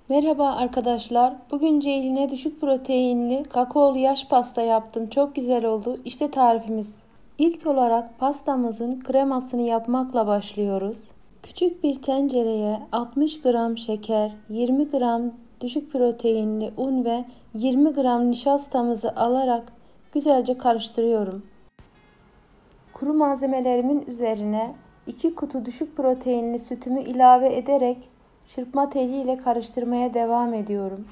Merhaba arkadaşlar. Bugün Ceylin'e düşük proteinli kakaolu yaş pasta yaptım. Çok güzel oldu. İşte tarifimiz. İlk olarak pastamızın kremasını yapmakla başlıyoruz. Küçük bir tencereye 60 gram şeker, 20 gram düşük proteinli un ve 20 gram nişastamızı alarak güzelce karıştırıyorum. Kuru malzemelerimin üzerine 2 kutu düşük proteinli sütümü ilave ederek çırpma teliyle karıştırmaya devam ediyorum.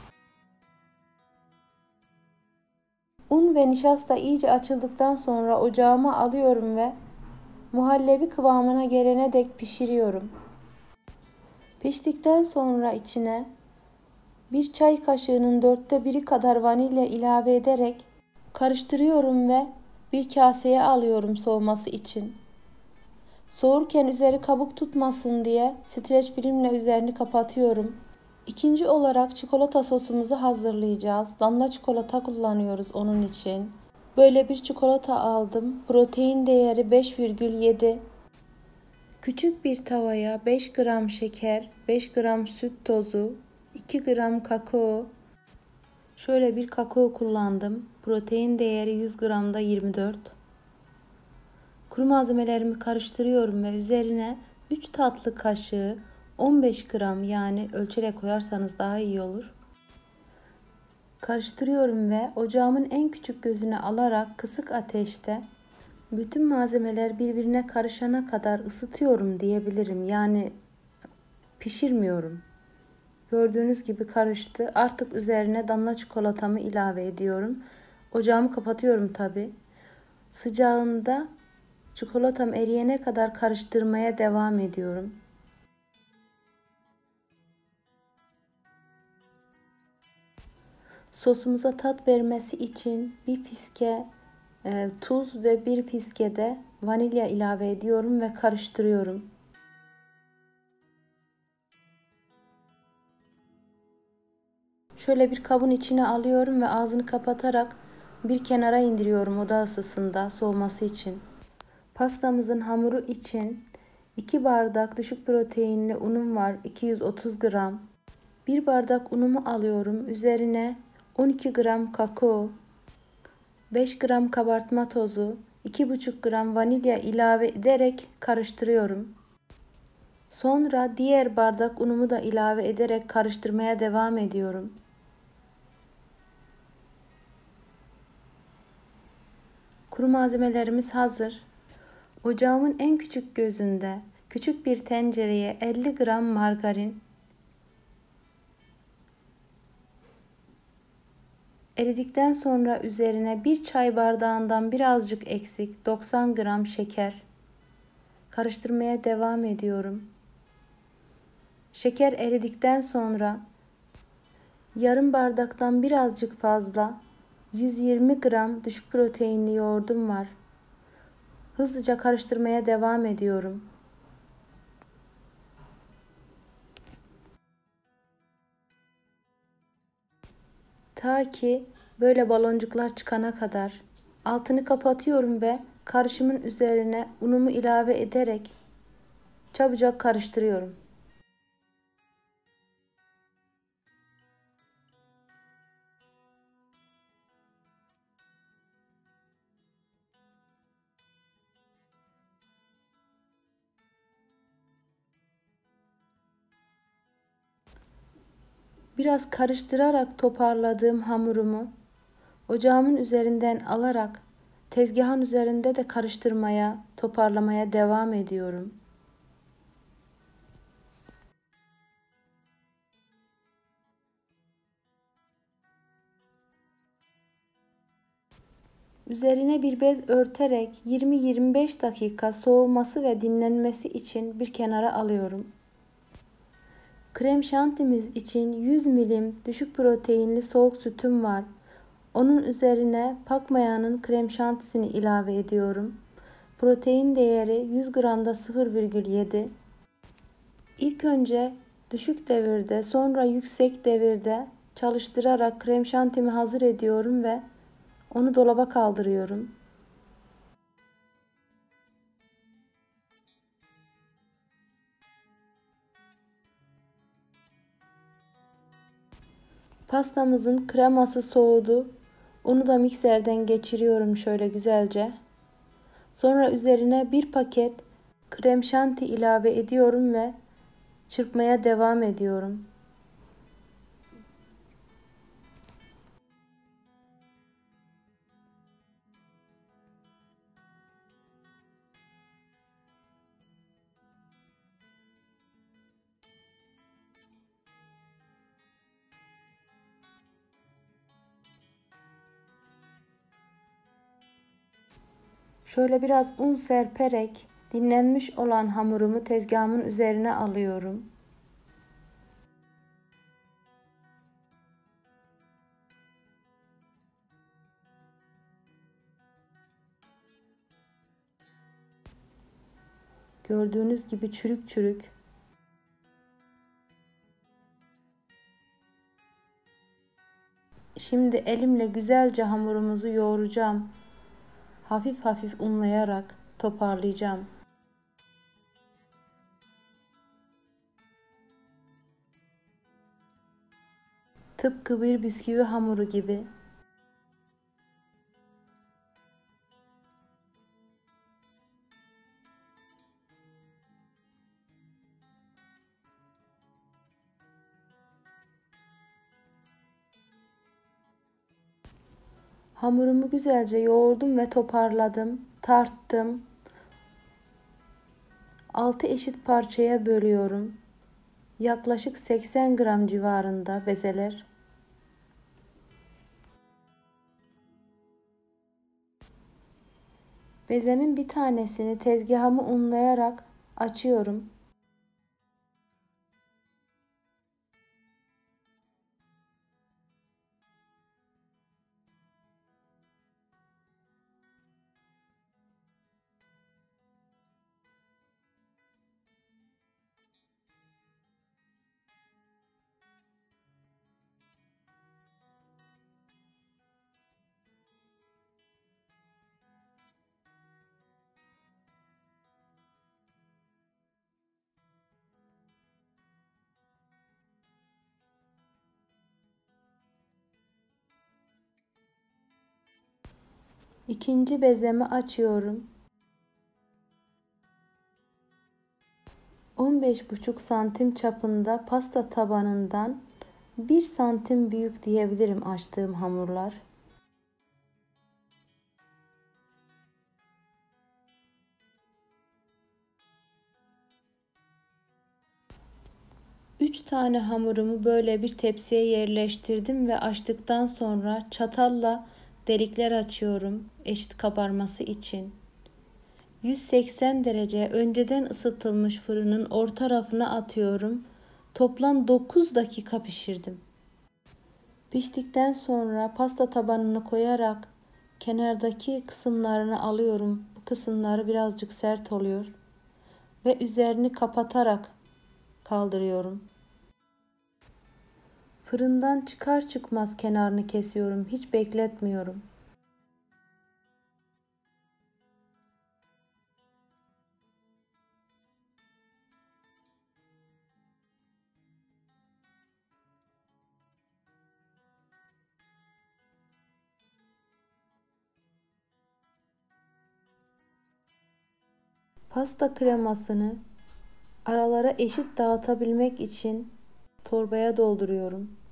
Un ve nişasta iyice açıldıktan sonra ocağıma alıyorum ve muhallebi kıvamına gelene dek pişiriyorum. Piştikten sonra içine bir çay kaşığının 1/4 kadar vanilya ilave ederek karıştırıyorum ve bir kaseye alıyorum soğuması için. Soğurken üzeri kabuk tutmasın diye streç filmle üzerini kapatıyorum. İkinci olarak çikolata sosumuzu hazırlayacağız. Damla çikolata kullanıyoruz onun için. Böyle bir çikolata aldım. Protein değeri 5,7. Küçük bir tavaya 5 gram şeker, 5 gram süt tozu, 2 gram kakao. Şöyle bir kakao kullandım. Protein değeri 100 gramda 24. Kuru malzemelerimi karıştırıyorum ve üzerine 3 tatlı kaşığı 15 gram, yani ölçerek koyarsanız daha iyi olur, karıştırıyorum ve ocağımın en küçük gözüne alarak kısık ateşte bütün malzemeler birbirine karışana kadar ısıtıyorum diyebilirim. Yani pişirmiyorum. Gördüğünüz gibi karıştı. Artık üzerine damla çikolatamı ilave ediyorum. Ocağımı kapatıyorum tabi. Sıcağında çikolatam eriyene kadar karıştırmaya devam ediyorum. Sosumuza tat vermesi için bir fiske tuz ve bir fiske de vanilya ilave ediyorum ve karıştırıyorum. Şöyle bir kabın içine alıyorum ve ağzını kapatarak bir kenara indiriyorum oda ısısında soğuması için. Pastamızın hamuru için 2 bardak düşük proteinli unum var, 230 gram. 1 bardak unumu alıyorum. Üzerine 12 gram kakao, 5 gram kabartma tozu, 2,5 gram vanilya ilave ederek karıştırıyorum. Sonra diğer bardak unumu da ilave ederek karıştırmaya devam ediyorum. Kuru malzemelerimiz hazır. Ocağımın en küçük gözünde küçük bir tencereye 50 gram margarin, eridikten sonra üzerine bir çay bardağından birazcık eksik 90 gram şeker, karıştırmaya devam ediyorum. Şeker eridikten sonra yarım bardaktan birazcık fazla 120 gram düşük proteinli yoğurdum var. Hızlıca karıştırmaya devam ediyorum. Ta ki böyle baloncuklar çıkana kadar. Altını kapatıyorum ve karışımın üzerine unumu ilave ederek çabucak karıştırıyorum. Biraz karıştırarak toparladığım hamurumu ocağımın üzerinden alarak tezgahın üzerinde de karıştırmaya, toparlamaya devam ediyorum. Üzerine bir bez örterek 20-25 dakika soğuması ve dinlenmesi için bir kenara alıyorum. Krem şantimiz için 100 milim düşük proteinli soğuk sütüm var. Onun üzerine Pakmaya'nın krem şantisini ilave ediyorum. Protein değeri 100 gramda 0,7. İlk önce düşük devirde, sonra yüksek devirde çalıştırarak krem şantimi hazır ediyorum ve onu dolaba kaldırıyorum. Pastamızın kreması soğudu. Onu da mikserden geçiriyorum şöyle güzelce. Sonra üzerine bir paket krem şanti ilave ediyorum ve çırpmaya devam ediyorum. Şöyle biraz un serperek dinlenmiş olan hamurumu tezgahımın üzerine alıyorum. Gördüğünüz gibi çürük çürük. Şimdi elimle güzelce hamurumuzu yoğuracağım. Hafif hafif unlayarak toparlayacağım. Tıpkı bir bisküvi hamuru gibi. Hamurumu güzelce yoğurdum ve toparladım, tarttım. 6 eşit parçaya bölüyorum. Yaklaşık 80 gram civarında bezeler. Bezemin bir tanesini tezgahımı unlayarak açıyorum. İkinci bezemi açıyorum. 15,5 santim çapında pasta tabanından 1 santim büyük diyebilirim açtığım hamurlar. Üç tane hamurumu böyle bir tepsiye yerleştirdim ve açtıktan sonra çatalla delikler açıyorum eşit kabarması için. 180 derece önceden ısıtılmış fırının orta rafına atıyorum. Toplam 9 dakika pişirdim. Piştikten sonra pasta tabanını koyarak kenardaki kısımlarını alıyorum. Bu kısımları birazcık sert oluyor ve üzerini kapatarak kaldırıyorum. Fırından çıkar çıkmaz kenarını kesiyorum. Hiç bekletmiyorum. Pasta kremasını aralara eşit dağıtabilmek için torbaya dolduruyorum.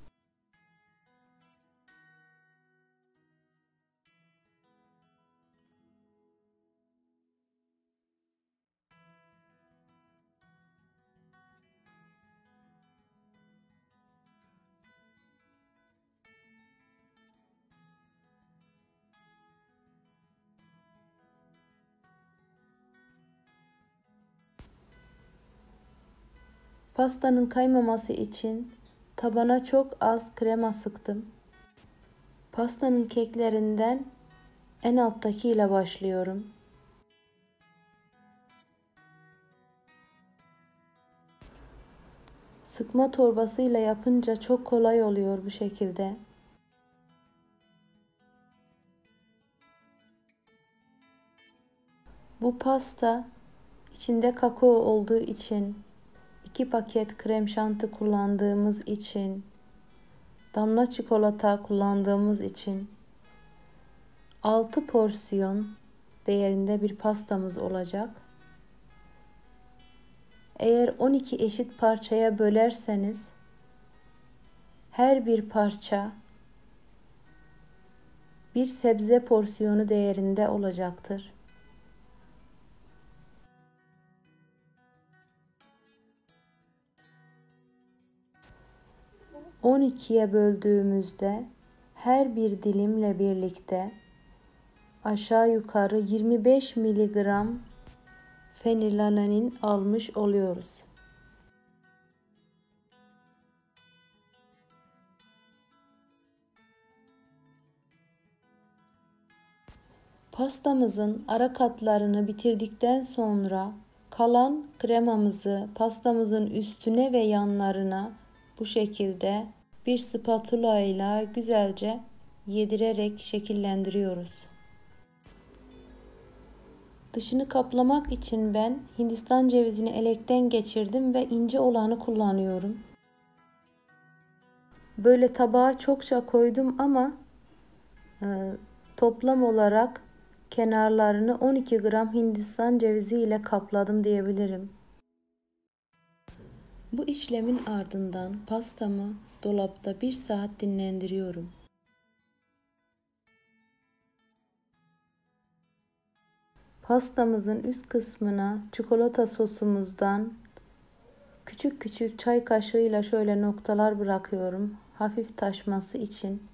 Pastanın kaymaması için tabana çok az krema sıktım. Pastanın keklerinden en alttaki ile başlıyorum. Sıkma torbasıyla yapınca çok kolay oluyor bu şekilde. Bu pasta içinde kakao olduğu için, 2 paket krem şanti kullandığımız için damla çikolata kullandığımız için 6 porsiyon değerinde bir pastamız olacak. Eğer 12 eşit parçaya bölerseniz her bir parça bir sebze porsiyonu değerinde olacaktır. 12'ye böldüğümüzde her bir dilimle birlikte aşağı yukarı 25 miligram fenillalanin almış oluyoruz. Pastamızın ara katlarını bitirdikten sonra kalan kremamızı pastamızın üstüne ve yanlarına bu şekilde bir spatula ile güzelce yedirerek şekillendiriyoruz. Dışını kaplamak için ben Hindistan cevizini elekten geçirdim ve ince olanı kullanıyorum. Böyle tabağa çokça koydum ama toplam olarak kenarlarını 12 gram Hindistan cevizi ile kapladım diyebilirim. Bu işlemin ardından pastamı dolapta 1 saat dinlendiriyorum. Pastamızın üst kısmına çikolata sosumuzdan küçük küçük çay kaşığıyla şöyle noktalar bırakıyorum, hafif taşması için.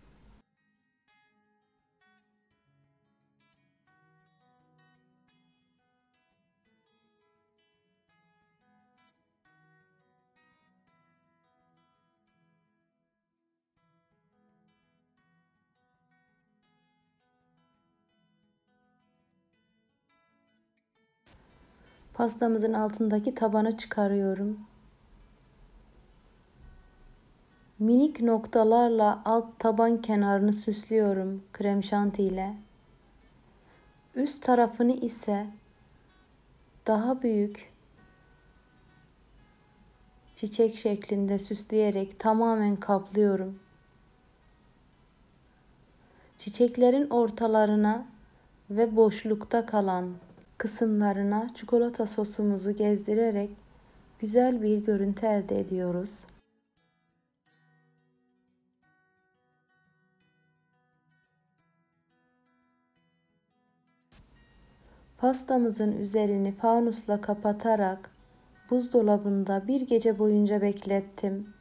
Pastamızın altındaki tabanı çıkarıyorum. Minik noktalarla alt taban kenarını süslüyorum krem şanti ile. Üst tarafını ise daha büyük çiçek şeklinde süsleyerek tamamen kaplıyorum. Çiçeklerin ortalarına ve boşlukta kalan kısımlarına çikolata sosumuzu gezdirerek güzel bir görüntü elde ediyoruz. Pastamızın üzerini fanusla kapatarak buzdolabında bir gece boyunca beklettim.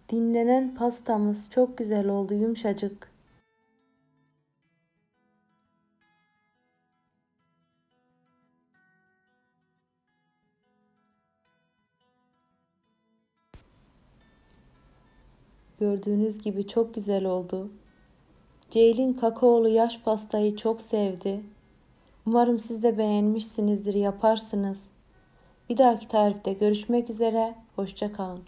Dinlenen pastamız çok güzel oldu, yumuşacık. Gördüğünüz gibi çok güzel oldu. Ceylin kakaolu yaş pastayı çok sevdi. Umarım siz de beğenmişsinizdir, yaparsınız. Bir dahaki tarifte görüşmek üzere. Hoşça kalın.